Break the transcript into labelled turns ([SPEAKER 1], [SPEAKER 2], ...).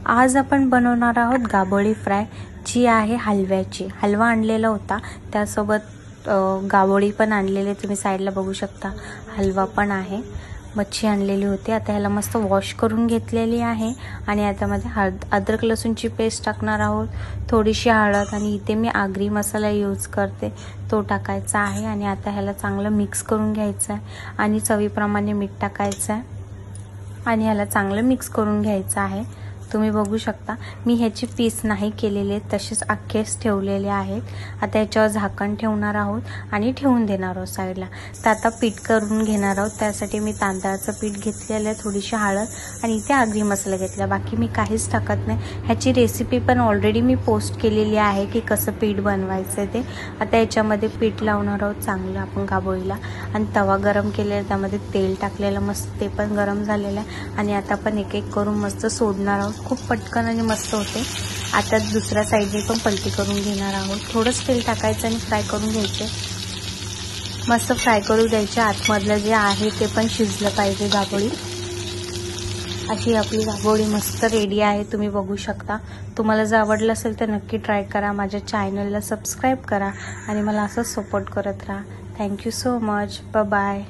[SPEAKER 1] आज आपण बनवणार आहोत गाबोळी फ्राय, जी आहे हलव्याची। हलवा आणलेला होता, त्यासोबत गाबोळी पण आणलेले, तुम्ही साईडला बघू शकता। हलवा पण आहे, मच्छी आणलेली होती। आता ह्याला मस्त वॉश करून घेतलेली आहे आणि आता मध्ये अद्रक लसूणची पेस्ट टाकणार आहोत, थोडीशी हळद आणि इथे मी आगरी मसाला यूज करते, तो टाकायचा आहे। आणि आता ह्याला चांगलं मिक्स करून घ्यायचं आहे आणि चवीप्रमाणे मीठ टाकायचं आहे आणि ह्याला चांगलं मिक्स करून घ्यायचं आहे। तुम्ही बघू शकता, मी ह्याची पीस नाही केलेले, तसेच अख्खेच ठेवलेले आहेत। आता याच्यावर झाकण ठेवणार आहोत आणि ठेवून देणार आहोत साईडला। तर आता पीठ करून घेणार आहोत, त्यासाठी मी तांदळाचं पीठ घेतलेलं आहे, थोडीशी हळद आणि इथे आगरी मसाला घेतला, बाकी मी काहीच टाकत नाही। ह्याची रेसिपी पण ऑलरेडी मी पोस्ट केलेली आहे की कसं पीठ बनवायचं ते। आता याच्यामध्ये पीठ लावणार आहोत चांगलं आपण गाबोळीला, आणि तवा गरम केलेला, त्यामध्ये तेल टाकलेलं मस्त, ते पण गरम झालेलं आहे। आणि आता आपण एक एक करून मस्त सोडणार आहोत, खूप पटकन आणि मस्त होते। आता दुसऱ्या साईडने पण पलटी करून घेणार आहोत, थोडंच तेल टाकायचं आणि फ्राय करून घ्यायचे, मस्त फ्राय करू द्यायचे। आतमधलं जे आहे ते पण शिजलं पाहिजे गाबोळी। अशी आपली गाबोळी मस्त रेडी आहे, तुम्ही बघू शकता। तुम्हाला जर आवडलं असेल तर नक्की ट्राय करा, माझ्या चॅनलला सबस्क्राईब करा आणि मला असंच सपोर्ट करत राहा। Thank you so much, bye bye.